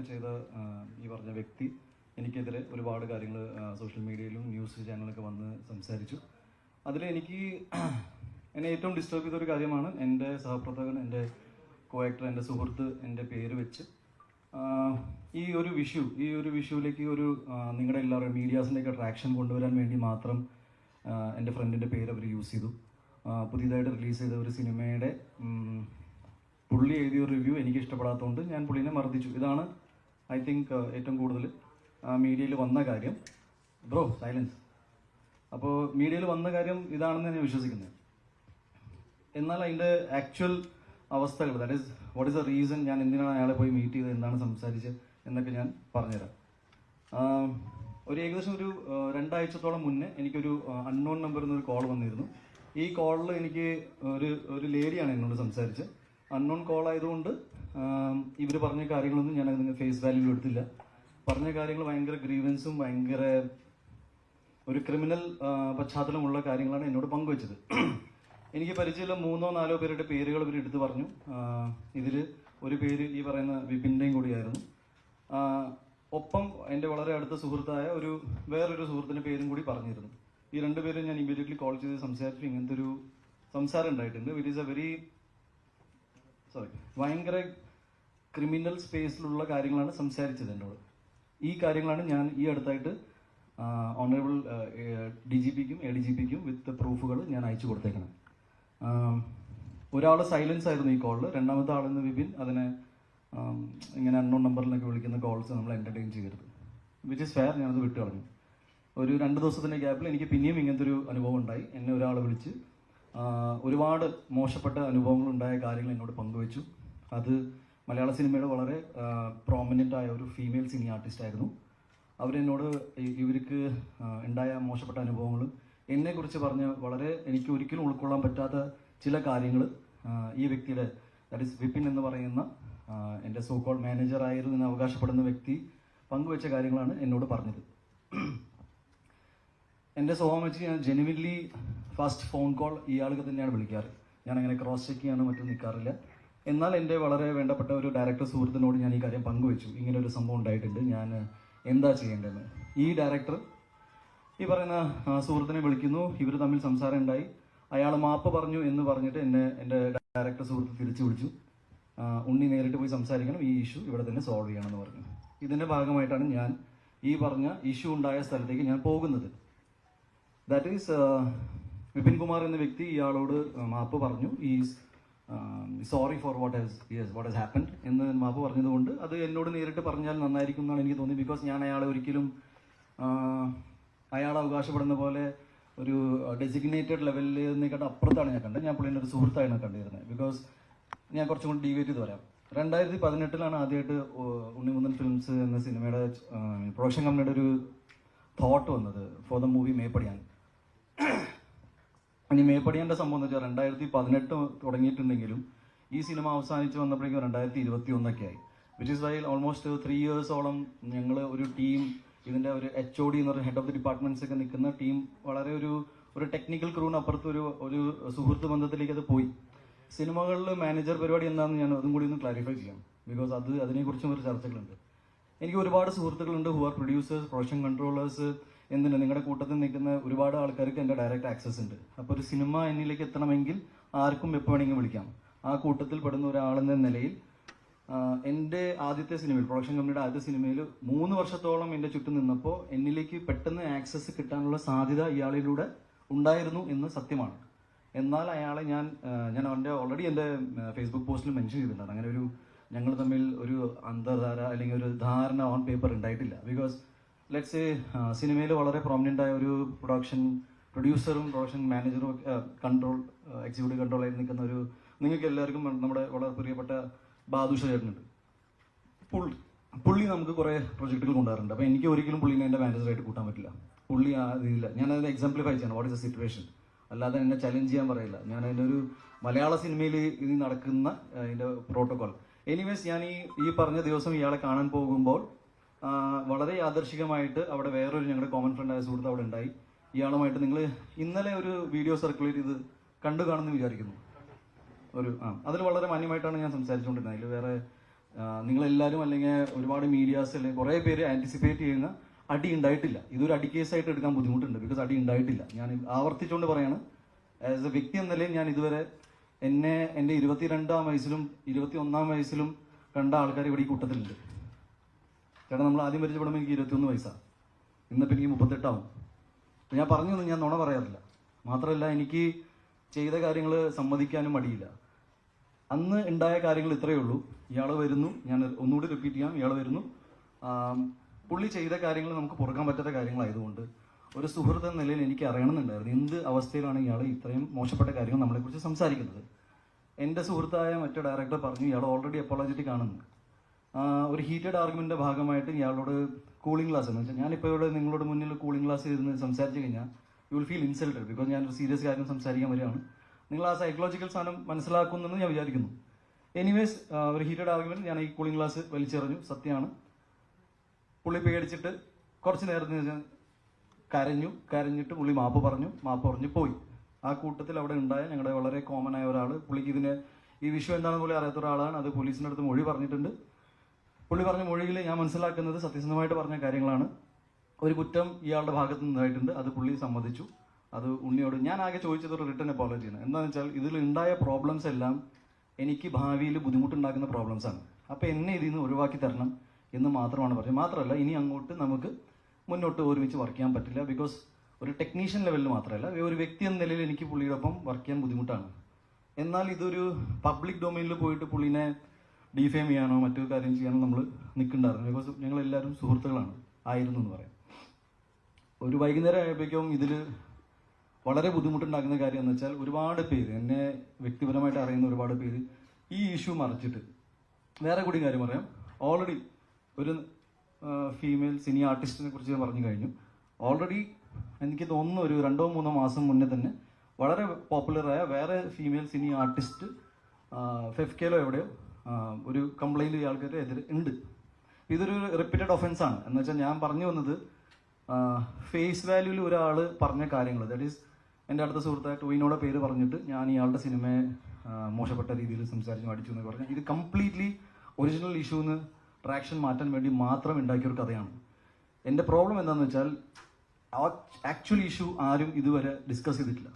Work ചെയ്ത ഈ പറഞ്ഞ വ്യക്തി എനിക്കെതിരെ ഒരുപാട് കാര്യങ്ങൾ സോഷ്യൽ മീഡിയയിലും ന്യൂസ് ചാനലൊക്കെ വന്ന് സംസാരിച്ചു. അതിൽ എന്നെ ഏറ്റവും ഡിസ്റ്റർബ് ചെയ്തൊരു കാര്യമാണ് എൻ്റെ സഹപ്രവർത്തകൻ, എൻ്റെ കോ ആക്ടർ, എൻ്റെ സുഹൃത്ത് എൻ്റെ പേര് വെച്ച് ഈ ഒരു വിഷുവിലേക്ക് ഒരു നിങ്ങളുടെ എല്ലാവരുടെയും മീഡിയാസിൻ്റെയൊക്കെ ട്രാക്ഷൻ കൊണ്ടുവരാൻ വേണ്ടി മാത്രം എൻ്റെ ഫ്രണ്ടിൻ്റെ പേര് അവർ യൂസ് ചെയ്തു. പുതിയതായിട്ട് റിലീസ് ചെയ്ത ഒരു സിനിമയുടെ പുള്ളി എഴുതിയ ഒരു റിവ്യൂ എനിക്ക് ഇഷ്ടപ്പെടാത്തതുകൊണ്ട് ഞാൻ പുള്ളിനെ മർദ്ദിച്ചു. ഇതാണ് ഐ തിങ്ക് ഏറ്റവും കൂടുതൽ മീഡിയയിൽ വന്ന കാര്യം. Bro silence. അപ്പോൾ മീഡിയയിൽ വന്ന കാര്യം ഇതാണെന്ന് ഞാൻ വിശ്വസിക്കുന്നത്. എന്നാൽ അതിൻ്റെ ആക്ച്വൽ അവസ്ഥകൾ, that is what is the reason, ഞാൻ എന്തിനാണ് അയാളെ പോയി മീറ്റ് ചെയ്തത്, എന്താണ് സംസാരിച്ചത് എന്നൊക്കെ ഞാൻ പറഞ്ഞുതരാം. ഏകദേശം ഒരു 2 ആഴ്ചത്തോളം മുന്നേ എനിക്കൊരു അൺനോൺ നമ്പറിൽ നിന്നൊരു കോൾ വന്നിരുന്നു. ഈ കോളിൽ എനിക്ക് ഒരു ലേഡിയാണ് എന്നോട് സംസാരിച്ചത്. അൺനോൺ കോൾ ആയതുകൊണ്ട് ഇവർ പറഞ്ഞ കാര്യങ്ങളൊന്നും ഞാൻ അതിന് ഫേസ് വാല്യൂ എടുത്തില്ല. പറഞ്ഞ കാര്യങ്ങൾ ഭയങ്കര ഗ്രീവൻസും ഭയങ്കര ഒരു ക്രിമിനൽ പശ്ചാത്തലമുള്ള കാര്യങ്ങളാണ് എന്നോട് പങ്കുവച്ചത്. എനിക്ക് പരിചയമുള്ള 3 or 4 പേരുടെ പേരുകൾ ഇവർ എടുത്തു പറഞ്ഞു. ഇതിൽ ഒരു പേര് ഈ പറയുന്ന വിപിൻ്റെയും കൂടിയായിരുന്നു. ഒപ്പം എൻ്റെ വളരെ അടുത്ത സുഹൃത്തായ വേറൊരു സുഹൃത്തിൻ്റെ പേരും കൂടി പറഞ്ഞിരുന്നു. ഈ 2 പേരും ഞാൻ ഇമ്മീഡിയറ്റ്ലി കോൾ ചെയ്ത് സംസാരിച്ചു. ഇങ്ങനത്തെ ഒരു സംസാരം ഉണ്ടായിട്ടുണ്ട്. ഇറ്റ് ഈസ് എ ഭയങ്കര ക്രിമിനൽ സ്പേസിലുള്ള കാര്യങ്ങളാണ് സംസാരിച്ചത് എന്നോട്. ഈ കാര്യങ്ങളാണ് ഞാൻ ഈ അടുത്തായിട്ട് ഓണറബിൾ DGPക്കും ADGPക്കും വിത്ത് പ്രൂഫുകൾ ഞാൻ അയച്ചു കൊടുത്തേക്കണം. ഒരാൾ സൈലൻസ് ആയിരുന്നു ഈ കോളിൽ, രണ്ടാമത്തെ ആളെന്ന് വിപിൻ അതിനെ ഇങ്ങനെ അൺനോൺ നമ്പറിലൊക്കെ വിളിക്കുന്ന കോൾസ് നമ്മൾ എൻ്റർടൈൻ ചെയ്യരുത്, വിച്ച് ഇസ് ഫെയർ. ഞാനത് വിട്ടു കളഞ്ഞു. ഒരു 2 ദിവസത്തിൻ്റെ ഗ്യാപ്പിൽ എനിക്ക് പിന്നെയും ഇങ്ങനത്തെ ഒരു അനുഭവം ഉണ്ടായി. എന്നെ ഒരാൾ വിളിച്ച് ഒരുപാട് മോശപ്പെട്ട അനുഭവങ്ങൾ ഉണ്ടായ കാര്യങ്ങൾ എന്നോട് പങ്കുവച്ചു. അത് മലയാള സിനിമയുടെ വളരെ പ്രോമിനൻ്റ് ആയ ഒരു ഫീമെയിൽ സിനി ആർട്ടിസ്റ്റ് ആയിരുന്നു. അവരെന്നോട് ഇവർക്ക് ഉണ്ടായ മോശപ്പെട്ട അനുഭവങ്ങൾ എന്നെക്കുറിച്ച് പറഞ്ഞ് വളരെ എനിക്ക് ഒരിക്കലും ഉൾക്കൊള്ളാൻ പറ്റാത്ത ചില കാര്യങ്ങൾ ഈ വ്യക്തിയുടെ, ദാറ്റ് ഈസ് വിപിൻ എന്ന് പറയുന്ന എൻ്റെ സോ കോൾഡ് മാനേജർ ആയിരുന്നു എന്ന് അവകാശപ്പെടുന്ന വ്യക്തി പങ്കുവെച്ച കാര്യങ്ങളാണ് എന്നോട് പറഞ്ഞത്. എൻ്റെ സ്വഭാവം വെച്ച് ഞാൻ ജെനുവിൻലി ഫസ്റ്റ് ഫോൺ കോൾ ഇയാൾക്ക് തന്നെയാണ് വിളിക്കാറ്. ഞാൻ അങ്ങനെ ക്രോസ് ചെക്ക് ചെയ്യാനോ മറ്റും നിൽക്കാറില്ല. എന്നാൽ എൻ്റെ വളരെ വേണ്ടപ്പെട്ട ഒരു ഡയറക്ടർ സുഹൃത്തിനോട് ഞാൻ ഈ കാര്യം പങ്കുവെച്ചു. ഇങ്ങനെ ഒരു സംഭവം ഉണ്ടായിട്ടുണ്ട്, ഞാൻ എന്താ ചെയ്യേണ്ടതെന്ന്. ഈ ഡയറക്ടർ ഈ പറയുന്ന സുഹൃത്തിനെ വിളിക്കുന്നു. ഇവർ തമ്മിൽ സംസാരം ഉണ്ടായി. അയാൾ മാപ്പ് പറഞ്ഞു എന്ന് പറഞ്ഞിട്ട് എൻ്റെ ഡയറക്ടർ സുഹൃത്ത് തിരിച്ചു വിളിച്ചു. ഉണ്ണി നേരിട്ട് പോയി സംസാരിക്കണം, ഈ ഇഷ്യൂ ഇവിടെ തന്നെ സോൾവ് ചെയ്യണമെന്ന് പറഞ്ഞു. ഇതിൻ്റെ ഭാഗമായിട്ടാണ് ഞാൻ ഈ പറഞ്ഞ ഇഷ്യൂ ഉണ്ടായ സ്ഥലത്തേക്ക് ഞാൻ പോകുന്നത്. ദാറ്റ് ഈസ് വിപിൻ കുമാർ എന്ന വ്യക്തി ഇയാളോട് മാപ്പ് പറഞ്ഞു. Is sorry for what has happened എന്ന് മാപ്പ് പറഞ്ഞതുകൊണ്ട് അത് എന്നോട് നേരിട്ട് പറഞ്ഞാൽ നന്നായിരിക്കും എന്നാണ് എനിക്ക് തോന്നി. ബിക്കോസ് ഞാൻ അയാളെ ഒരിക്കലും അയാൾ അവകാശപ്പെടുന്ന പോലെ ഒരു ഡെസിഗ്നേറ്റഡ് ലെവലിൽ നിന്നേക്കാട്ട് അപ്പുറത്താണ് ഞാൻ കണ്ടത്. ഞാൻ പുള്ളിൻ്റെ ഒരു സുഹൃത്തായാണ് കണ്ടിരുന്നത്. ബിക്കോസ് ഞാൻ കുറച്ചും കൂടി ഡീവേറ്റ് ചെയ്ത് വരാം. 2018 ആദ്യമായിട്ട് ഉണ്ണിമുന്തൻ ഫിലിംസ് എന്ന സിനിമയുടെ പ്രൊഡക്ഷൻ കമ്പനിയുടെ ഒരു തോട്ട് വന്നത് ഫോർ ദ മൂവി മേപ്പടിയാൻ. ഇനി മേപ്പടിയാൻ്റെ സംഭവം എന്ന് വെച്ചാൽ 2018 തുടങ്ങിയിട്ടുണ്ടെങ്കിലും ഈ സിനിമ അവസാനിച്ച് വന്നപ്പോഴേക്കും 2021 ആയി. വിച്ച് ഈസ് വൈ ഓൾമോസ്റ്റ് 3 yearsോളം ഞങ്ങൾ ഒരു ടീം, ഇതിൻ്റെ ഒരു HOD എന്ന് പറയുന്ന ഹെഡ് ഓഫ് ദി ഡിപ്പാർട്ട്മെൻറ്റ്സ് ഒക്കെ നിൽക്കുന്ന ടീം വളരെ ഒരു ടെക്നിക്കൽ ക്രൂവിന് അപ്പുറത്ത് ഒരു സുഹൃത്ത് ബന്ധത്തിലേക്ക് അത് പോയി. സിനിമകളിൽ മാനേജർ പരിപാടി എന്താണെന്ന് ഞാൻ അതും കൂടി ഒന്ന് ക്ലാരിഫൈ ചെയ്യാം. ബിക്കോസ് അതിനെക്കുറിച്ചും ഒരു ചർച്ചകളുണ്ട്. എനിക്ക് ഒരുപാട് സുഹൃത്തുക്കളുണ്ട് who are producers, production controllers, എന്തിനാ നിങ്ങളുടെ കൂട്ടത്തിൽ നിൽക്കുന്ന ഒരുപാട് ആൾക്കാർക്ക് എൻ്റെ ഡയറക്റ്റ് ആക്സസ് ഉണ്ട്. അപ്പോൾ ഒരു സിനിമ എന്നിലേക്ക് എത്തണമെങ്കിൽ ആർക്കും എപ്പോൾ വേണമെങ്കിലും വിളിക്കാം. ആ കൂട്ടത്തിൽ പെടുന്ന ഒരാളെന്ന നിലയിൽ എൻ്റെ ആദ്യത്തെ സിനിമയിൽ, പ്രൊഡക്ഷൻ കമ്പനിയുടെ ആദ്യത്തെ സിനിമയിൽ 3 വർഷത്തോളം എൻ്റെ ചുറ്റും നിന്നപ്പോൾ എന്നിലേക്ക് പെട്ടെന്ന് ആക്സസ് കിട്ടാനുള്ള സാധ്യത ഇയാളിലൂടെ ഉണ്ടായിരുന്നു എന്ന് സത്യമാണ്. എന്നാൽ അയാളെ ഞാൻ ഓൾറെഡി എൻ്റെ ഫേസ്ബുക്ക് പോസ്റ്റിൽ മെൻഷൻ ചെയ്തിട്ടുണ്ട്. അങ്ങനെ ഞങ്ങൾ തമ്മിൽ ഒരു അന്തർധാര അല്ലെങ്കിൽ ഒരു ധാരണ ഓൺ പേപ്പർ ഉണ്ടായിട്ടില്ല. ബിക്കോസ് ലെറ്റ്സ് സിനിമയിൽ വളരെ പ്രോമിനൻ്റ് ആയ ഒരു പ്രൊഡ്യൂസറും പ്രൊഡക്ഷൻ മാനേജറും എക്സിക്യൂട്ടീവ് കൺട്രോളായി നിൽക്കുന്ന നിങ്ങൾക്ക് എല്ലാവർക്കും നമ്മുടെ വളരെ പ്രിയപ്പെട്ട ബാദുഷ ചേട്ടനുണ്ട്. പുള്ളി നമുക്ക് കുറേ പ്രൊജക്റ്റുകൾ കൊണ്ടുവരാറുണ്ട്. അപ്പോൾ എനിക്ക് ഒരിക്കലും പുള്ളിനെ എൻ്റെ മാനേജറായിട്ട് കൂട്ടാൻ പറ്റില്ല. പുള്ളി ആ ഇതില്ല. ഞാനത് എക്സാംപ്ലിഫൈ ചെയ്യണം, വാട്ട് ഇസ് ദ സിറ്റുവേഷൻ. അല്ലാതെ എന്നെ ചലഞ്ച് ചെയ്യാൻ പറയില്ല. ഞാൻ അതിൻ്റെ ഒരു മലയാള സിനിമയിൽ ഇനി നടക്കുന്ന അതിൻ്റെ പ്രോട്ടോകോൾ. എനിവേസ് ഞാൻ ഈ പറഞ്ഞ ദിവസം ഇയാളെ കാണാൻ പോകുമ്പോൾ വളരെ യാദർശികമായിട്ട് അവിടെ വേറൊരു ഞങ്ങളുടെ കോമൺ ഫ്രണ്ടായ സുഹൃത്ത് അവിടെ ഉണ്ടായി. ഇയാളുമായിട്ട് നിങ്ങൾ ഇന്നലെ ഒരു വീഡിയോ സർക്കുലേറ്റ് ചെയ്ത് കണ്ടു കാണുമെന്ന് വിചാരിക്കുന്നു. അതിൽ വളരെ മാന്യമായിട്ടാണ് ഞാൻ സംസാരിച്ചുകൊണ്ടിരുന്നത്. അതിൽ വേറെ നിങ്ങളെല്ലാവരും അല്ലെങ്കിൽ ഒരുപാട് മീഡിയാസ് അല്ലെങ്കിൽ കുറേ പേര് ആൻറ്റിസിപ്പേറ്റ് ചെയ്യുന്ന അടി ഉണ്ടായിട്ടില്ല. ഇതൊരു അടി കേസായിട്ട് എടുക്കാൻ ബുദ്ധിമുട്ടുണ്ട്, ബിക്കോസ് അടി ഉണ്ടായിട്ടില്ല. ഞാൻ ആവർത്തിച്ചുകൊണ്ട് പറയാണ്, ആസ് എ വ്യക്തി എന്ന നിലയിൽ ഞാൻ ഇതുവരെ എന്നെ എൻ്റെ 22-ാം വയസ്സിലും 21-ാം വയസ്സിലും കണ്ട ആൾക്കാർ ഇവിടെ ഈ കൂട്ടത്തിലുണ്ട്. ചേട്ടാ, നമ്മൾ ആദ്യം പരിചയപ്പെടുമ്പോൾ എനിക്ക് 21 വയസ്സാണ്, ഇന്നിപ്പോൾ എനിക്ക് 38 ആവും. ഞാൻ പറഞ്ഞൊന്നും ഞാൻ നുണ പറയാറില്ല. മാത്രമല്ല, എനിക്ക് ചെയ്ത കാര്യങ്ങൾ സമ്മതിക്കാനും മടിയില്ല. അന്ന് ഉണ്ടായ കാര്യങ്ങൾ ഇത്രയേ ഉള്ളൂ. ഇയാൾ വരുന്നു, ഞാൻ ഒന്നുകൂടി റിപ്പീറ്റ് ചെയ്യാം, ഇയാൾ വരുന്നു. പുള്ളി ചെയ്ത കാര്യങ്ങൾ നമുക്ക് പൊറുക്കാൻ പറ്റാത്ത കാര്യങ്ങളായതുകൊണ്ട് ഒരു സുഹൃത്ത് എന്ന നിലയിൽ എനിക്ക് അറിയണമെന്നുണ്ടായിരുന്നു എന്ത് അവസ്ഥയിലാണ് ഇയാൾ ഇത്രയും മോശപ്പെട്ട കാര്യങ്ങൾ നമ്മളെക്കുറിച്ച് സംസാരിക്കുന്നത്. എൻ്റെ സുഹൃത്തായ മറ്റേ ഡയറക്ടർ പറഞ്ഞു ഇയാൾ ഓൾറെഡി അപ്പോളജറ്റിക് ആണെന്ന്. ഒരു ഹീറ്റഡ് ആർഗ്യുമെൻ്റിൻ്റെ ഭാഗമായിട്ട് ഇയാളോട് കൂളിംഗ് ഗ്ലാസ് എന്ന് വെച്ചാൽ, ഞാനിപ്പോൾ ഇവിടെ നിങ്ങളോട് മുന്നിൽ കൂളിംഗ് ഗ്ലാസ് ഇരുന്ന് സംസാരിച്ച് കഴിഞ്ഞാൽ you will feel insulted, because ഞാനൊരു സീരിയസ് കാര്യം സംസാരിക്കാൻ വരികയാണ്. നിങ്ങൾ ആ സൈക്കോളജിക്കൽ സാധനം മനസ്സിലാക്കുന്നെന്ന് ഞാൻ വിചാരിക്കുന്നു. എനിവേസ്, ഒരു ഹീറ്റഡ് ആർഗ്യുമെന്റ് ഞാൻ ഈ കൂളിംഗ് ഗ്ലാസ് വലിച്ചെറിഞ്ഞു, സത്യമാണ്. പുള്ളി പേടിച്ചിട്ട് കുറച്ച് നേരത്തിന് കരഞ്ഞിട്ട് പുള്ളി മാപ്പ് പറഞ്ഞ് പോയി. ആ കൂട്ടത്തിൽ അവിടെ ഉണ്ടായ ഞങ്ങളുടെ വളരെ കോമൺ ആയ ഒരാൾ, പുള്ളിക്ക് ഈ വിഷയം എന്താണെന്ന് പോലും അറിയാത്ത ഒരാളാണ്. അത് പോലീസിൻ്റെ അടുത്ത് മൊഴി പറഞ്ഞിട്ടുണ്ട്. പുള്ളി പറഞ്ഞ മൊഴിയിൽ ഞാൻ മനസ്സിലാക്കുന്നത് സത്യസന്ധമായിട്ട് പറഞ്ഞ കാര്യങ്ങളാണ്. ഒരു കുറ്റം ഇയാളുടെ ഭാഗത്ത് നിന്നായിട്ടുണ്ട്, അത് പുള്ളി സമ്മതിച്ചു. അത് ഉണ്ണിയോട് ഞാൻ ആകെ ചോദിച്ചത് ഒരു റിട്ടേൺ അപ്പോളജിയാണ്. എന്താണെന്ന് വെച്ചാൽ ഇതിൽ ഉണ്ടായ പ്രോബ്ലംസ് എല്ലാം എനിക്ക് ഭാവിയിൽ ബുദ്ധിമുട്ടുണ്ടാക്കുന്ന പ്രോബ്ലംസാണ്. അപ്പോൾ എന്നെ ഇതിൽ നിന്ന് ഒഴിവാക്കി തരണം എന്ന് മാത്രമാണ് പറഞ്ഞത്. മാത്രമല്ല, ഇനി അങ്ങോട്ട് നമുക്ക് മുന്നോട്ട് ഒരുമിച്ച് വർക്ക് ചെയ്യാൻ പറ്റില്ല, ബിക്കോസ് ഒരു ടെക്നീഷ്യൻ ലെവലിൽ മാത്രമല്ല ഒരു വ്യക്തി എന്ന നിലയിൽ എനിക്ക് പുള്ളിയോടൊപ്പം വർക്ക് ചെയ്യാൻ ബുദ്ധിമുട്ടാണ്. എന്നാൽ ഇതൊരു പബ്ലിക് ഡൊമൈനിൽ പോയിട്ട് പുള്ളിനെ ഡിഫെയിം ചെയ്യാനോ മറ്റൊരു കാര്യം ചെയ്യാനോ നമ്മൾ നിൽക്കണ്ടായിരുന്നു, ബിക്കോസ് ഞങ്ങളെല്ലാവരും സുഹൃത്തുക്കളാണ് ആയിരുന്നു എന്ന് പറയാം. ഒരു വൈകുന്നേരം ആയപ്പോഴേക്കും ഇതിൽ വളരെ ബുദ്ധിമുട്ടുണ്ടാക്കുന്ന കാര്യം എന്ന് വെച്ചാൽ, ഒരുപാട് പേര് എന്നെ വ്യക്തിപരമായിട്ട് അറിയുന്ന ഒരുപാട് പേര് ഈ ഇഷ്യൂ മറച്ചിട്ട് വേറെ കൂടി കാര്യം പറയാം. ഓൾറെഡി ഒരു ഫീമെയിൽ സിനി ആർട്ടിസ്റ്റിനെ കുറിച്ച് പറഞ്ഞു കഴിഞ്ഞു. ഓൾറെഡി എനിക്ക് തോന്നുന്നു ഒരു 2-3 മാസം മുന്നേ തന്നെ വളരെ പോപ്പുലറായ വേറെ ഫീമെയിൽ സിനി ആർട്ടിസ്റ്റ് ഫെഫ്കേലോ എവിടെയോ ഒരു കംപ്ലൈൻറ്റ് ഇയാൾക്കെതിരെ എതിരെ ഉണ്ട്. ഇതൊരു റിപ്പീറ്റഡ് ഒഫൻസ് ആണ്. എന്ന് വെച്ചാൽ ഞാൻ പറഞ്ഞു വന്നത്, ഫേസ് വാല്യൂവിൽ ഒരാൾ പറഞ്ഞ കാര്യങ്ങൾ, ദാറ്റ് ഈസ് എൻ്റെ അടുത്ത സുഹൃത്തായ ടോയിനോടെ പേര് പറഞ്ഞിട്ട് ഞാൻ ഇയാളുടെ സിനിമയെ മോശപ്പെട്ട രീതിയിൽ സംസാരിച്ച് അടിച്ചു എന്ന് പറഞ്ഞാൽ, ഇത് കംപ്ലീറ്റ്ലി ഒറിജിനൽ ഇഷ്യൂന്ന് ട്രാക്ഷൻ മാറ്റാൻ വേണ്ടി മാത്രം ഉണ്ടാക്കിയൊരു കഥയാണ്. എൻ്റെ പ്രോബ്ലം എന്താണെന്ന് വെച്ചാൽ, ആക്ച്വൽ ഇഷ്യൂ ആരും ഇതുവരെ ഡിസ്കസ് ചെയ്തിട്ടില്ല.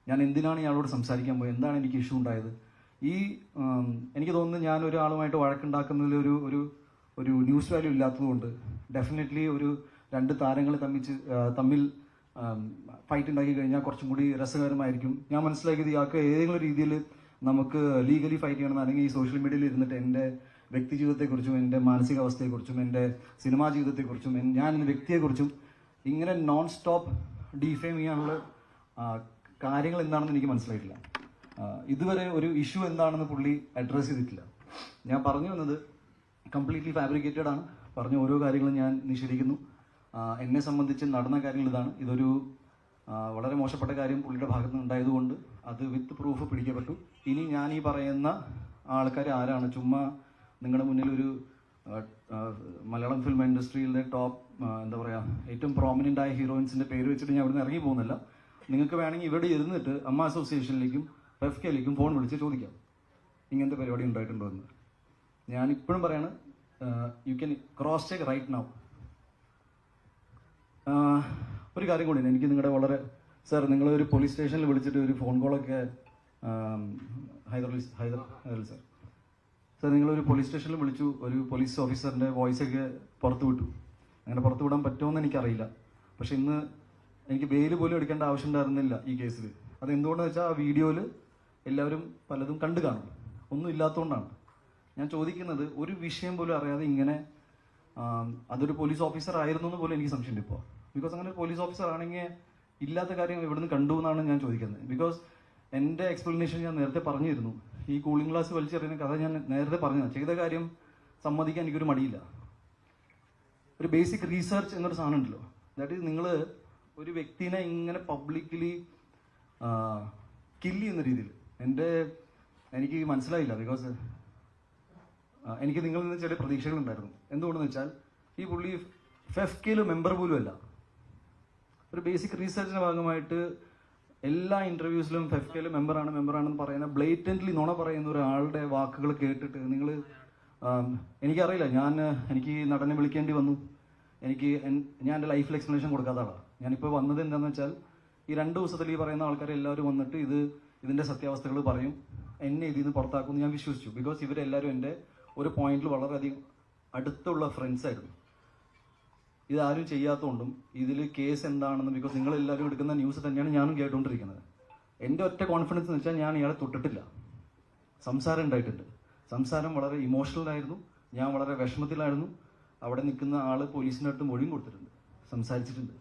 ഞാൻ എന്തിനാണ് ഇയാളോട് സംസാരിക്കാൻ പോയത്, എന്താണ് എനിക്ക് ഇഷ്യൂ ഉണ്ടായത്. എനിക്ക് തോന്നുന്നു ഞാൻ ഒരാളുമായിട്ട് വഴക്കുണ്ടാക്കുന്നതിൽ ഒരു ന്യൂസ് വാല്യൂ ഇല്ലാത്തതുകൊണ്ട് ഡെഫിനറ്റ്ലി ഒരു 2 താരങ്ങൾ തമ്മിൽ ഫൈറ്റ് ഉണ്ടാക്കി കഴിഞ്ഞാൽ കുറച്ചും കൂടി രസകരമായിരിക്കും. ഞാൻ മനസ്സിലാക്കിയത് ഇയാൾക്ക് ഏതെങ്കിലും രീതിയിൽ നമുക്ക് ലീഗലി ഫൈറ്റ് ചെയ്യണം, അല്ലെങ്കിൽ ഈ സോഷ്യൽ മീഡിയയിൽ ഇരുന്നിട്ട് എൻ്റെ വ്യക്തി ജീവിതത്തെക്കുറിച്ചും എൻ്റെ മാനസികാവസ്ഥയെക്കുറിച്ചും എൻ്റെ സിനിമാ ജീവിതത്തെക്കുറിച്ചും ഞാൻ എന്ന വ്യക്തിയെക്കുറിച്ചും ഇങ്ങനെ നോൺ സ്റ്റോപ്പ് ഡിഫെയിം ചെയ്യാനുള്ള കാര്യങ്ങൾ എന്താണെന്ന് എനിക്ക് മനസ്സിലായിട്ടില്ല. ഇതുവരെ ഒരു ഇഷ്യൂ എന്താണെന്ന് പുള്ളി അഡ്രസ്സ് ചെയ്തിട്ടില്ല. ഞാൻ പറഞ്ഞു വന്നത് കംപ്ലീറ്റ്ലി ഫാബ്രിക്കേറ്റഡ് ആണ്. പറഞ്ഞ ഓരോ കാര്യങ്ങളും ഞാൻ നിഷേധിക്കുന്നു. എന്നെ സംബന്ധിച്ച് നടന്ന കാര്യങ്ങൾ ഇതാണ്. ഇതൊരു വളരെ മോശപ്പെട്ട കാര്യം പുള്ളിയുടെ ഭാഗത്ത് നിന്ന് ഉണ്ടായതുകൊണ്ട് അത് വിത്ത് പ്രൂഫ് പിടിക്കപ്പെട്ടു. ഇനി ഞാൻ ഈ പറയുന്ന ആൾക്കാർ ആരാണ്, ചുമ്മാ നിങ്ങളുടെ മുന്നിൽ ഒരു മലയാളം ഫിലിം ഇൻഡസ്ട്രിയിലെ ടോപ്പ് എന്താ പറയുക ഏറ്റവും പ്രോമിനൻ്റ് ആയ ഹീറോയിൻസിൻ്റെ പേര് വെച്ചിട്ട് ഞാൻ ഇവിടുന്ന് ഇറങ്ങി പോകുന്നില്ല. നിങ്ങൾക്ക് വേണമെങ്കിൽ ഇവിടെ ഇരുന്നിട്ട് അമ്മ അസോസിയേഷനിലേക്കും ഫെഫ്കയിലേക്കും ഫോൺ വിളിച്ച് ചോദിക്കാം ഇങ്ങനത്തെ പരിപാടി ഉണ്ടായിട്ടുണ്ടോ എന്ന്. ഞാൻ ഇപ്പോഴും പറയാണ്, you can cross check right now. ഒരു കാര്യം കൂടി എനിക്ക് നിങ്ങളുടെ വളരെ സാർ, നിങ്ങളൊരു പോലീസ് സ്റ്റേഷനിൽ വിളിച്ചിട്ട് ഒരു ഫോൺ കോളൊക്കെ ഹൈദർ സാർ നിങ്ങളൊരു പോലീസ് സ്റ്റേഷനിൽ വിളിച്ചു, ഒരു പോലീസ് ഓഫീസറിൻ്റെ വോയിസൊക്കെ പുറത്തു വിട്ടു. അങ്ങനെ പുറത്തു വിടാൻ പറ്റുമെന്ന് എനിക്കറിയില്ല. പക്ഷെ ഇന്ന് എനിക്ക് ബെയിൽ പോലും എടുക്കേണ്ട ആവശ്യം ഉണ്ടായിരുന്നില്ല ഈ കേസിൽ. അതെന്തുകൊണ്ടെന്ന് വെച്ചാൽ ആ വീഡിയോയിൽ എല്ലാവരും പലതും കണ്ടു കാണും, ഒന്നും ഇല്ലാത്തതുകൊണ്ടാണ്. ഞാൻ ചോദിക്കുന്നത്, ഒരു വിഷയം പോലും അറിയാതെ ഇങ്ങനെ അതൊരു പോലീസ് ഓഫീസർ ആയിരുന്നു എന്ന് പോലും എനിക്ക് സംശയമുണ്ട് ഇപ്പോൾ. ബിക്കോസ് അങ്ങനെ ഒരു പോലീസ് ഓഫീസർ ആണെങ്കിൽ ഇല്ലാത്ത കാര്യം ഇവിടുന്ന് കണ്ടു എന്നാണ് ഞാൻ ചോദിക്കുന്നത്. ബിക്കോസ് എൻ്റെ എക്സ്പ്ലനേഷൻ ഞാൻ നേരത്തെ പറഞ്ഞിരുന്നു. ഈ കൂളിംഗ് ഗ്ലാസ് വലിച്ചെറിയുന്ന കഥ ഞാൻ നേരത്തെ പറഞ്ഞതാണ്. ചെയ്ത കാര്യം സമ്മതിക്കാൻ എനിക്കൊരു മടിയില്ല. ഒരു ബേസിക് റീസർച്ച് എന്നൊരു സാധനം ഉണ്ടല്ലോ, ദാറ്റ് ഈസ് നിങ്ങൾ ഒരു വ്യക്തിനെ ഇങ്ങനെ പബ്ലിക്കലി കില്ല് ചെയ്യുന്ന രീതിയിൽ എനിക്ക് മനസ്സിലായില്ല. ബിക്കോസ് എനിക്ക് നിങ്ങളിൽ നിന്ന് ചില പ്രതീക്ഷകളുണ്ടായിരുന്നു. എന്തുകൊണ്ടെന്ന് വെച്ചാൽ, ഈ പുള്ളി ഫെഫ്കയിൽ മെമ്പർ പോലും അല്ല. ഒരു ബേസിക് റീസർച്ചിൻ്റെ ഭാഗമായിട്ട് എല്ലാ ഇൻ്റർവ്യൂസിലും ഫെഫ്കയിൽ മെമ്പറാണെന്ന് പറയുന്ന ബ്ലേറ്റൻ്റ്ലി നുണ പറയുന്ന ഒരാളുടെ വാക്കുകൾ കേട്ടിട്ട് നിങ്ങൾ എനിക്കറിയില്ല, എനിക്ക് നടനെ വിളിക്കേണ്ടി വന്നു. ഞാൻ എൻ്റെ ലൈഫിൽ എക്സ്പ്ലനേഷൻ കൊടുക്കാത്ത ആളാണ്. ഞാനിപ്പോൾ വന്നത് എന്താണെന്ന് വെച്ചാൽ, ഈ 2 ദിവസത്തിൽ ഈ പറയുന്ന ആൾക്കാർ എല്ലാവരും വന്നിട്ട് ഇതിൻ്റെ സത്യാവസ്ഥകൾ പറയും, എന്നെ ഇതിൽ നിന്ന് പുറത്താക്കുമെന്ന് ഞാൻ വിശ്വസിച്ചു. ബിക്കോസ് ഇവരെല്ലാവരും എൻ്റെ ഒരു പോയിന്റിൽ വളരെയധികം അടുത്തുള്ള ഫ്രണ്ട്സ് ആയിരുന്നു. ഇതാരും ചെയ്യാത്തതുകൊണ്ടും ഇതിൽ കേസ് എന്താണെന്ന്, ബിക്കോസ് നിങ്ങളെല്ലാവരും എടുക്കുന്ന ന്യൂസ് തന്നെയാണ് ഞാനും കേട്ടുകൊണ്ടിരിക്കുന്നത്. എൻ്റെ ഒറ്റ കോൺഫിഡൻസ് എന്ന് വെച്ചാൽ ഞാൻ ഇയാളെ തൊട്ടിട്ടില്ല. സംസാരം ഉണ്ടായിട്ടുണ്ട്. സംസാരം വളരെ ഇമോഷണലായിരുന്നു. ഞാൻ വളരെ വിഷമത്തിലായിരുന്നു. അവിടെ നിൽക്കുന്ന ആൾ പോലീസിൻ്റെ അടുത്ത് മൊഴിയും കൊടുത്തിട്ടുണ്ട്, സംസാരിച്ചിട്ടുണ്ട്.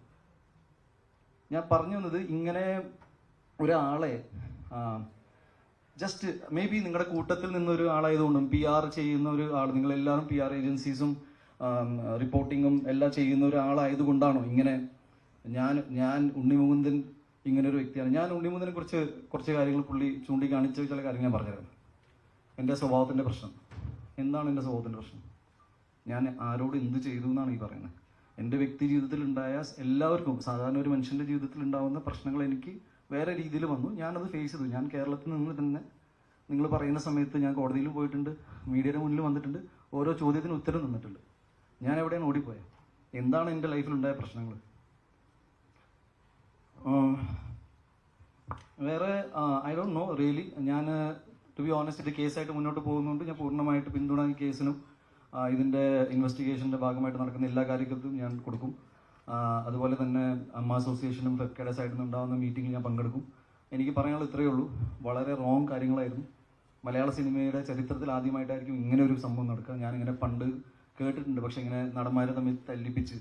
ഞാൻ പറഞ്ഞു വന്നത്, ഇങ്ങനെ ഒരാളെ ജസ്റ്റ് മേ ബി നിങ്ങളുടെ കൂട്ടത്തിൽ നിന്നൊരു ആളായതുകൊണ്ടും PR ചെയ്യുന്ന ഒരു ആൾ, നിങ്ങളെല്ലാവരും PR ഏജൻസീസും റിപ്പോർട്ടിങ്ങും എല്ലാം ചെയ്യുന്ന ഒരാളായതുകൊണ്ടാണോ ഇങ്ങനെ? ഞാൻ ഉണ്ണിമുകുന്ദൻ ഇങ്ങനെ ഒരു വ്യക്തിയാണ്. ഞാൻ ഉണ്ണിമുകുന്ദനെ കുറിച്ച് കുറച്ച് കാര്യങ്ങൾ പുള്ളി ചൂണ്ടിക്കാണിച്ച ചില കാര്യങ്ങൾ ഞാൻ പറഞ്ഞുതരാം. എൻ്റെ സ്വഭാവത്തിൻ്റെ പ്രശ്നം എന്താണ്? എൻ്റെ സ്വഭാവത്തിൻ്റെ പ്രശ്നം ഞാൻ ആരോട് എന്ത് ചെയ്തു എന്നാണ് ഈ പറയുന്നത്. എൻ്റെ വ്യക്തി ജീവിതത്തിൽ ഉണ്ടായ എല്ലാവർക്കും, സാധാരണ ഒരു മനുഷ്യൻ്റെ ജീവിതത്തിൽ ഉണ്ടാകുന്ന പ്രശ്നങ്ങൾ എനിക്ക് വേറെ രീതിയിൽ വന്നു. ഞാനത് ഫേസ് ചെയ്തു. ഞാൻ കേരളത്തിൽ നിന്ന് തന്നെ, നിങ്ങൾ പറയുന്ന സമയത്ത് ഞാൻ കോടതിയിൽ പോയിട്ടുണ്ട്, മീഡിയയുടെ മുന്നിൽ വന്നിട്ടുണ്ട്, ഓരോ ചോദ്യത്തിന് ഉത്തരം തന്നിട്ടുണ്ട്. ഞാൻ എവിടെയാണ് ഓടിപ്പോയത്? എന്താണ് എൻ്റെ ലൈഫിലുണ്ടായ പ്രശ്നങ്ങൾ? വേറെ ഐ ഡോണ്ട് നോ റിയലി. ഞാൻ ടു ബി ഓണസ്റ്റ്, ഇത് കേസായിട്ട് മുന്നോട്ട് പോകുന്നതുകൊണ്ട് ഞാൻ പൂർണ്ണമായിട്ട് പിന്തുണ ഈ കേസിനും ഇതിൻ്റെ ഇൻവെസ്റ്റിഗേഷൻ്റെ ഭാഗമായിട്ട് നടക്കുന്ന എല്ലാ കാര്യങ്ങൾക്കും ഞാൻ കൊടുക്കും. അതുപോലെ തന്നെ അമ്മ അസോസിയേഷനും ഫെഫ്കയുടെ സൈഡിൽ നിന്നുണ്ടാകുന്ന മീറ്റിങ്ങിൽ ഞാൻ പങ്കെടുക്കും. എനിക്ക് പറയാനുള്ളത് ഇത്രയേ ഉള്ളൂ, വളരെ റോങ് കാര്യങ്ങളായിരുന്നു. മലയാള സിനിമയുടെ ചരിത്രത്തിൽ ആദ്യമായിട്ടായിരിക്കും ഇങ്ങനെ ഒരു സംഭവം നടക്കുക. ഞാനിങ്ങനെ പണ്ട് കേട്ടിട്ടുണ്ട്, പക്ഷെ ഇങ്ങനെ നടന്മാരെ തമ്മിൽ തല്ലിപ്പിച്ച്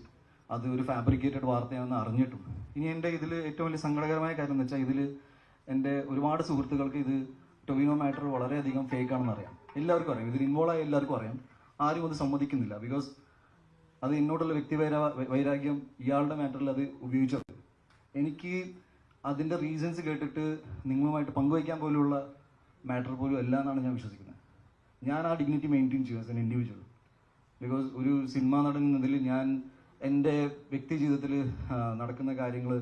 അത് ഒരു ഫാബ്രിക്കേറ്റഡ് വാർത്തയാണെന്ന് അറിഞ്ഞിട്ടും. ഇനി എൻ്റെ ഇതിൽ ഏറ്റവും വലിയ സങ്കടകരമായ കാര്യം എന്ന് വെച്ചാൽ, ഇതിൽ എൻ്റെ ഒരുപാട് സുഹൃത്തുക്കൾക്ക് ഇത് ടൊവിനോ മാറ്റർ വളരെയധികം ഫേക്ക് ആണെന്ന് അറിയാം. എല്ലാവർക്കും അറിയാം, ഇതിൽ ഇൻവോൾവ് ആയ എല്ലാവർക്കും അറിയാം. ആരും അത് സമ്മതിക്കുന്നില്ല. ബിക്കോസ് അത് എന്നോടുള്ള വൈരാഗ്യം ഇയാളുടെ മാറ്ററിൽ അത് ഉപയോഗിച്ചത്. എനിക്ക് അതിൻ്റെ റീസൺസ് കേട്ടിട്ട് നിങ്ങളുമായിട്ട് പങ്കുവയ്ക്കാൻ പോലുള്ള മാറ്റർ പോലും അല്ല എന്നാണ് ഞാൻ വിശ്വസിക്കുന്നത്. ഞാൻ ആ ഡിഗ്നിറ്റി മെയിൻറ്റെയിൻ ചെയ്യും ആസ് എൻ ഇൻഡിവിജ്വൽ. ബിക്കോസ് ഒരു സിനിമാ നടൻ എന്നതിൽ ഞാൻ എൻ്റെ വ്യക്തി ജീവിതത്തിൽ നടക്കുന്ന കാര്യങ്ങൾ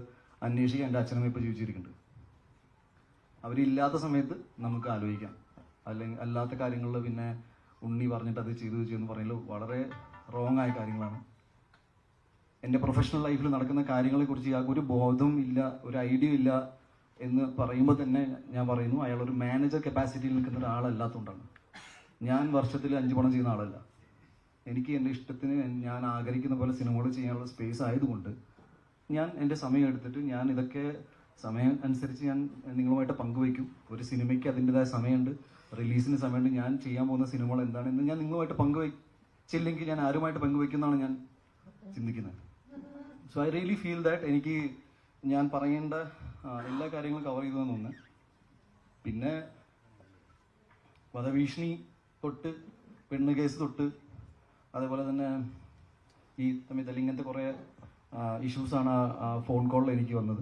അന്വേഷിക്കാൻ എൻ്റെ അച്ഛനമ്മ ഇപ്പോൾ ജീവിച്ചിരിക്കുന്നുണ്ട്. അവരില്ലാത്ത സമയത്ത് നമുക്ക് ആലോചിക്കാം. അല്ലെങ്കിൽ അല്ലാത്ത കാര്യങ്ങളിൽ പിന്നെ ഉണ്ണി പറഞ്ഞിട്ട് അത് ചെയ്തു എന്ന് പറയുന്നത് വളരെ റോങ് ആയ കാര്യങ്ങളാണ്. എൻ്റെ പ്രൊഫഷണൽ ലൈഫിൽ നടക്കുന്ന കാര്യങ്ങളെക്കുറിച്ച് ഇയാൾക്ക് ഒരു ബോധവും ഇല്ല, ഒരു ഐഡിയ ഇല്ല എന്ന് പറയുമ്പോൾ തന്നെ ഞാൻ പറയുന്നു, അയാളൊരു മാനേജർ കപ്പാസിറ്റിയിൽ നിൽക്കുന്ന ഒരാളല്ലാത്തതുകൊണ്ടാണ്. ഞാൻ വർഷത്തിൽ 5 പടം ചെയ്യുന്ന ആളല്ല. എനിക്ക് എൻ്റെ ഇഷ്ടത്തിന് ഞാൻ ആഗ്രഹിക്കുന്ന പോലെ സിനിമകൾ ചെയ്യാനുള്ള സ്പേസ് ആയതുകൊണ്ട് ഞാൻ എൻ്റെ സമയം എടുത്തിട്ട് ഞാൻ ഇതൊക്കെ സമയം അനുസരിച്ച് ഞാൻ നിങ്ങളുമായിട്ട് പങ്കുവയ്ക്കും. ഒരു സിനിമയ്ക്ക് അതിൻ്റെതായ സമയമുണ്ട്, റിലീസിന് സമയമുണ്ട്. ഞാൻ ചെയ്യാൻ പോകുന്ന സിനിമകൾ എന്താണെന്ന് ഞാൻ നിങ്ങളുമായിട്ട് പങ്കുവയ്ച്ചില്ലെങ്കിൽ ഞാൻ ആരുമായിട്ട് പങ്കുവയ്ക്കുന്നതാണ് ഞാൻ ചിന്തിക്കുന്നത്. So I really feel that എനിക്ക് ഞാൻ പറയേണ്ട എല്ലാ കാര്യങ്ങളും കവർ ചെയ്തു എന്ന് തോന്നുന്നു. പിന്നെ വധഭീഷണി തൊട്ട് പെണ്ണ് കേസ് തൊട്ട് അതേപോലെ തന്നെ ഈ തമ്മിൽ ഇങ്ങനത്തെ കുറേ ഇഷ്യൂസാണ് ഫോൺ കോളിൽ എനിക്ക് വന്നത്.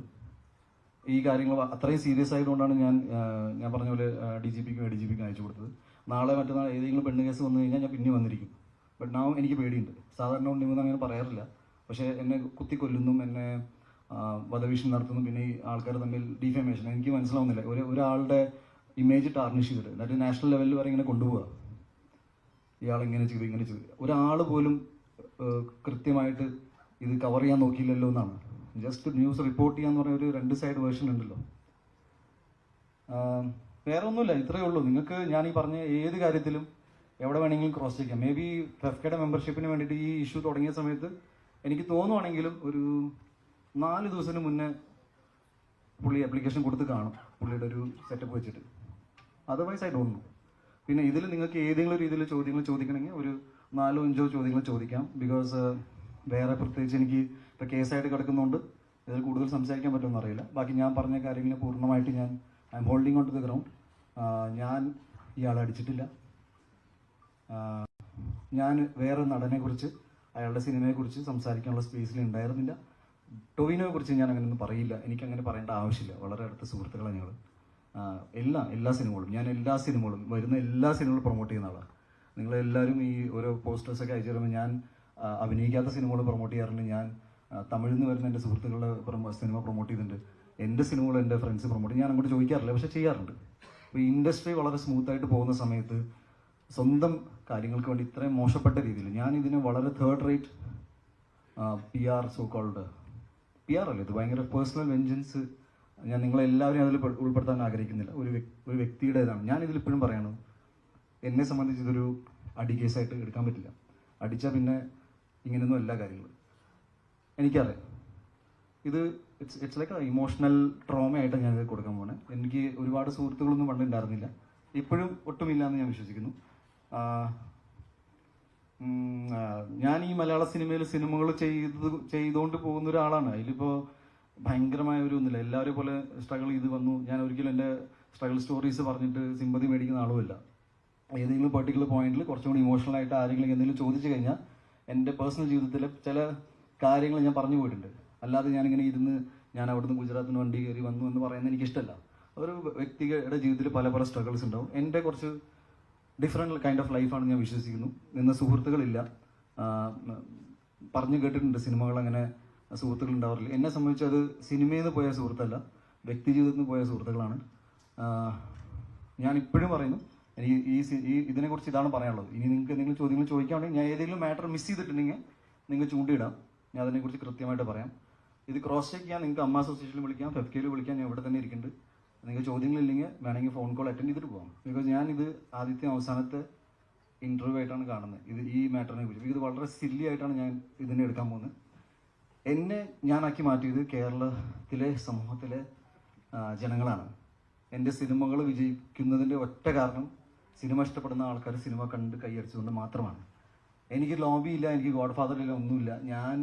ഈ കാര്യങ്ങൾ അത്രയും സീരിയസ് ആയതുകൊണ്ടാണ് ഞാൻ പറഞ്ഞ പോലെ DGPക്കും ADGPക്കും അയച്ചു കൊടുത്തത്. നാളെ മറ്റന്നാൾ ഏതെങ്കിലും പെണ്ണ് കേസ് വന്നു കഴിഞ്ഞാൽ ഞാൻ പിന്നെ വന്നിരിക്കും. ബട്ട് നാം എനിക്ക് പേടിയുണ്ട്. സാധാരണ ഉണ്ടെന്ന് അങ്ങനെ പറയാറില്ല, പക്ഷേ എന്നെ കുത്തിക്കൊല്ലുന്നും എന്നെ വധഭീഷണി നടത്തുന്നു. പിന്നെ ഈ ആൾക്കാർ തമ്മിൽ ഡിഫേമേഷൻ എനിക്ക് മനസ്സിലാവുന്നില്ല. ഒരാളുടെ ഇമേജ് ടാർണിഷ് ചെയ്തിട്ട് എന്നിട്ട് നാഷണൽ ലെവലിൽ വരെ ഇങ്ങനെ കൊണ്ടുപോവുക. ഇയാളെങ്ങനെ ചെയ്തു. ഒരാൾ പോലും കൃത്യമായിട്ട് ഇത് കവർ ചെയ്യാൻ നോക്കിയില്ലല്ലോ എന്നാണ്. ജസ്റ്റ് ന്യൂസ് റിപ്പോർട്ട് ചെയ്യാന്ന് പറഞ്ഞ ഒരു 2 സൈഡ് വേർഷൻ ഉണ്ടല്ലോ. വേറെ ഒന്നുമില്ല, ഇത്രയേ ഉള്ളൂ. നിങ്ങൾക്ക് ഞാൻ ഈ പറഞ്ഞ ഏത് കാര്യത്തിലും എവിടെ വേണമെങ്കിലും ക്രോസ് ചെയ്യാം. മേ ബി ഫെഫ്കയുടെ മെമ്പർഷിപ്പിന് വേണ്ടിയിട്ട് ഈ ഇഷ്യൂ തുടങ്ങിയ സമയത്ത് എനിക്ക് തോന്നുവാണെങ്കിലും ഒരു 4 ദിവസത്തിന് മുന്നേ പുള്ളി ആപ്ലിക്കേഷൻ കൊടുത്ത് കാണും, പുള്ളിയുടെ ഒരു സെറ്റപ്പ് വെച്ചിട്ട്. Otherwise I don't know. പിന്നെ ഇതിൽ നിങ്ങൾക്ക് ഏതെങ്കിലും രീതിയിൽ ചോദ്യങ്ങൾ ചോദിക്കണമെങ്കിൽ ഒരു 4-5 ചോദ്യങ്ങൾ ചോദിക്കാം. ബിക്കോസ് വേറെ പ്രത്യേകിച്ച് എനിക്ക് ഇപ്പോൾ കേസായിട്ട് കിടക്കുന്നതുകൊണ്ട് ഇതിൽ കൂടുതൽ സംസാരിക്കാൻ പറ്റുമെന്ന് അറിയില്ല. ബാക്കി ഞാൻ പറഞ്ഞ കാര്യങ്ങൾ പൂർണ്ണമായിട്ട് I'm holding on to the ground. ഞാൻ ഇയാളെ അടിച്ചിട്ടില്ല. ഞാൻ വേറെ നടനെക്കുറിച്ച് അയാളുടെ സിനിമയെക്കുറിച്ച് സംസാരിക്കാനുള്ള സ്പേസിൽ ഉണ്ടായിരുന്നില്ല. ടൊവിനോയെ കുറിച്ച് ഞാൻ അങ്ങനെയൊന്നും പറയില്ല. എനിക്കങ്ങനെ പറയേണ്ട ആവശ്യമില്ല. വളരെ അടുത്ത സുഹൃത്തുക്കളാണ് ഞങ്ങൾ. എല്ലാ സിനിമകളും വരുന്ന എല്ലാ സിനിമകളും പ്രൊമോട്ട് ചെയ്യുന്ന ആളാണ്. നിങ്ങളെല്ലാവരും ഈ ഓരോ പോസ്റ്റേഴ്സൊക്കെ അയച്ചു തരുമ്പോൾ ഞാൻ അഭിനയിക്കാത്ത സിനിമകൾ പ്രൊമോട്ട് ചെയ്യാറുണ്ട്. ഞാൻ തമിഴിൽ നിന്ന് വരുന്ന എൻ്റെ സുഹൃത്തുക്കളുടെ സിനിമ പ്രൊമോട്ട് ചെയ്തിട്ടുണ്ട്. എൻ്റെ സിനിമകൾ എൻ്റെ ഫ്രണ്ട്സ് പ്രൊമോട്ട് ചെയ്യും. ഞാൻ അങ്ങോട്ട് ചോദിക്കാറില്ല, പക്ഷേ ചെയ്യാറുണ്ട്. അപ്പോൾ ഇൻഡസ്ട്രി വളരെ സ്മൂത്തായിട്ട് പോകുന്ന സമയത്ത് സ്വന്തം കാര്യങ്ങൾക്ക് വേണ്ടി ഇത്രയും മോശപ്പെട്ട രീതിയിൽ ഞാൻ ഇതിന് വളരെ third rate PR so called PR അല്ലേ, ഇത് ഭയങ്കര പേഴ്സണൽ വെഞ്ചൻസ്. ഞാൻ നിങ്ങളെല്ലാവരെയും അതിൽ ഉൾപ്പെടുത്താൻ ആഗ്രഹിക്കുന്നില്ല. ഒരു വ്യക്തിയുടേതാണ്. ഞാൻ ഇതിൽ ഇപ്പോഴും പറയണം, എന്നെ സംബന്ധിച്ച് ഇതൊരു അടി കേസായിട്ട് എടുക്കാൻ പറ്റില്ല. അടിച്ചാൽ പിന്നെ ഇങ്ങനെയൊന്നും എല്ലാ കാര്യങ്ങളും എനിക്കറിയാം. ഇത് ഇറ്റ്സ് ലൈക്ക് ഇമോഷണൽ ട്രോമയായിട്ട് ഞാൻ ഇത് കൊടുക്കാൻ പോണേ. എനിക്ക് ഒരുപാട് സുഹൃത്തുക്കളൊന്നും പണ്ടുണ്ടായിരുന്നില്ല, ഇപ്പോഴും ഒട്ടുമില്ല എന്ന് ഞാൻ വിശ്വസിക്കുന്നു. ഞാൻ ഈ മലയാള സിനിമകൾ ചെയ്തുകൊണ്ട് പോകുന്ന ഒരാളാണ്. അതിലിപ്പോൾ ഭയങ്കരമായ ഒരു ഒന്നുമില്ല. എല്ലാവരും പോലെ സ്ട്രഗിൾ ചെയ്ത് വന്നു. ഞാൻ ഒരിക്കലും എൻ്റെ സ്ട്രഗിൾ സ്റ്റോറീസ് പറഞ്ഞിട്ട് സിമ്പതി മേടിക്കുന്ന ആളുമല്ല. ഏതെങ്കിലും പെർട്ടിക്കുലർ പോയിന്റിൽ കുറച്ചും കൂടി ഇമോഷണലായിട്ട് ആരെങ്കിലും എന്തെങ്കിലും ചോദിച്ചു കഴിഞ്ഞാൽ എൻ്റെ പേഴ്സണൽ ജീവിതത്തിലെ ചില കാര്യങ്ങൾ ഞാൻ പറഞ്ഞു പോയിട്ടുണ്ട്. അല്ലാതെ ഞാനിങ്ങനെ ഇരുന്ന് ഞാൻ അവിടുന്ന് ഗുജറാത്തിന് വണ്ടി കയറി വന്നു എന്ന് പറയുന്നത് എനിക്കിഷ്ടമല്ല. ഒരു വ്യക്തിയുടെ ജീവിതത്തിൽ പല പല സ്ട്രഗിൾസ് ഉണ്ടാവും. എൻ്റെ കുറച്ച് ഡിഫറെൻറ്റ് കൈൻഡ് ഓഫ് ലൈഫാണ് ഞാൻ വിശ്വസിക്കുന്നു. നിന്ന് സുഹൃത്തുക്കളില്ല. പറഞ്ഞു കേട്ടിട്ടുണ്ട് സിനിമകൾ അങ്ങനെ സുഹൃത്തുക്കൾ ഉണ്ടാവാറില്ല. എന്നെ സംബന്ധിച്ച് അത് സിനിമയിൽ നിന്ന് പോയ സുഹൃത്തല്ല, വ്യക്തി ജീവിതത്തിൽ നിന്ന് പോയ സുഹൃത്തുക്കളാണ്. ഞാൻ ഇപ്പോഴും പറയുന്നു, എനിക്ക് ഇതിനെക്കുറിച്ച് ഇതാണ് പറയാനുള്ളത്. ഇനി നിങ്ങൾക്ക് എന്തെങ്കിലും ചോദ്യങ്ങൾ ചോദിക്കുകയാണെങ്കിൽ, ഞാൻ ഏതെങ്കിലും മാറ്റർ മിസ് ചെയ്തിട്ടുണ്ടെങ്കിൽ നിങ്ങൾ ചൂണ്ടിയിടാം, ഞാൻ അതിനെക്കുറിച്ച് കൃത്യമായിട്ട് പറയാം. ഇത് ക്രോസ് ചെക്ക് ചെയ്യാൻ നിങ്ങൾക്ക് അമ്മ അസോസിയേഷനിൽ വിളിക്കാം, FFKയിൽ വിളിക്കാം. ഞാൻ ഇവിടെ തന്നെ ഇരിക്കുന്നുണ്ട്. നിങ്ങൾക്ക് ചോദ്യങ്ങളില്ലെങ്കിൽ വേണമെങ്കിൽ ഫോൺ കോൾ അറ്റൻഡ് ചെയ്തിട്ട് പോകാം. ബിക്കോസ് ഞാനിത് ആദ്യത്തെ അവസാനത്തെ ഇൻ്റർവ്യൂ ആയിട്ടാണ് കാണുന്നത് ഈ മാറ്ററിനെ കുറിച്ച്. ഇത് വളരെ സില്ലി ആയിട്ടാണ് ഞാൻ ഇതിനെ എടുക്കാൻ പോകുന്നത്. എന്നെ ഞാനാക്കി മാറ്റിയത് കേരളത്തിലെ സമൂഹത്തിലെ ജനങ്ങളാണ്. എൻ്റെ സിനിമകൾ വിജയിക്കുന്നതിൻ്റെ ഒറ്റ കാരണം സിനിമ ഇഷ്ടപ്പെടുന്ന ആൾക്കാർ സിനിമ കണ്ട് കൈയടിച്ചുകൊണ്ട് മാത്രമാണ്. എനിക്ക് ലോബി ഇല്ല, എനിക്ക് ഗോഡ് ഫാദർ ഇല്ല, ഒന്നുമില്ല. ഞാൻ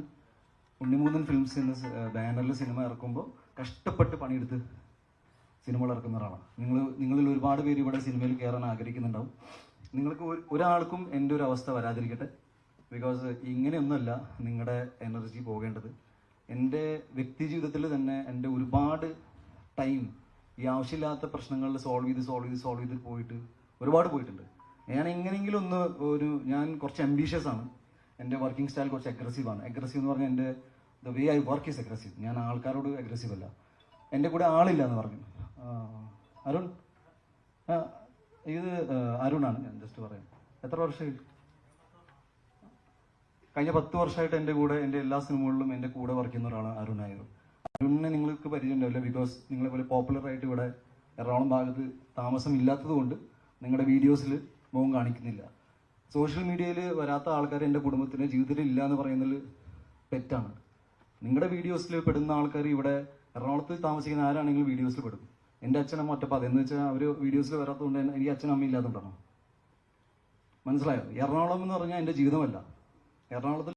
ഉണ്ണിമൂന്നൻ ഫിലിംസ് എന്ന ബാനറിൽ സിനിമ ഇറക്കുമ്പോൾ കഷ്ടപ്പെട്ട് പണിയെടുത്ത് സിനിമകൾ ഇറക്കുന്ന ഒരാളാണ്. നിങ്ങളിൽ ഒരുപാട് പേര് ഇവിടെ സിനിമയിൽ കയറാൻ ആഗ്രഹിക്കുന്നുണ്ടാവും. നിങ്ങൾക്ക് ഒരാൾക്കും എൻ്റെ ഒരു അവസ്ഥ വരാതിരിക്കട്ടെ. ബിക്കോസ് ഇങ്ങനെയൊന്നുമല്ല നിങ്ങളുടെ എനർജി പോകേണ്ടത്. എൻ്റെ വ്യക്തി ജീവിതത്തിൽ തന്നെ എൻ്റെ ഒരുപാട് ടൈം ഈ ആവശ്യമില്ലാത്ത പ്രശ്നങ്ങളിൽ സോൾവ് ചെയ്ത് പോയിട്ട് ഒരുപാട് പോയിട്ടുണ്ട്. ഞാൻ എങ്ങനെയെങ്കിലും ഞാൻ കുറച്ച് അംബീഷ്യസ് ആണ്. എൻ്റെ വർക്കിംഗ് സ്റ്റൈൽ കുറച്ച് അഗ്രസീവാണ്. അഗ്രസീവ് എന്ന് പറഞ്ഞാൽ എൻ്റെ the way I work is aggressive. ഞാൻ ആൾക്കാരോട് അഗ്രസീവ് അല്ല. എൻ്റെ കൂടെ ആളില്ല എന്ന് പറഞ്ഞു അരുൺ. ഇത് അരുണാണ്. ഞാൻ ജസ്റ്റ് പറയാം, എത്ര വർഷമായി? കഴിഞ്ഞ 10 വർഷമായിട്ട് എൻ്റെ കൂടെ എൻ്റെ എല്ലാ സിനിമകളിലും എൻ്റെ കൂടെ വർക്ക് ചെയ്യുന്ന ഒരാളാണ് അരുണായിരുന്നു. അരുണിനെ നിങ്ങൾക്ക് പരിചയം ഉണ്ടാവില്ല, ബിക്കോസ് നിങ്ങളെ പോലെ പോപ്പുലറായിട്ട് ഇവിടെ എറണാകുളം ഭാഗത്ത് താമസം ഇല്ലാത്തത് കൊണ്ട് നിങ്ങളുടെ വീഡിയോസിൽ മുഖം കാണിക്കുന്നില്ല. സോഷ്യൽ മീഡിയയിൽ വരാത്ത ആൾക്കാർ എൻ്റെ കുടുംബത്തിന് ജീവിതത്തിൽ ഇല്ല എന്ന് പറയുന്നതിൽ തെറ്റാണ്. നിങ്ങളുടെ വീഡിയോസിൽ പെടുന്ന ആൾക്കാർ ഇവിടെ എറണാകുളത്ത് താമസിക്കുന്ന ആരാണെങ്കിലും വീഡിയോസിൽ പെടും. എൻ്റെ അച്ഛനമ്മ ഒറ്റപ്പാത എന്ന് വെച്ചാൽ അവർ വീഡിയോസിൽ വരാത്തതുകൊണ്ട് എനിക്ക് അച്ഛനമ്മ ഇല്ലാത്തതുകൊണ്ടാണോ? മനസ്സിലായോ? എറണാകുളം എന്ന് പറഞ്ഞാൽ എൻ്റെ ജീവിതമല്ല. എറണാകുളത്തിൽ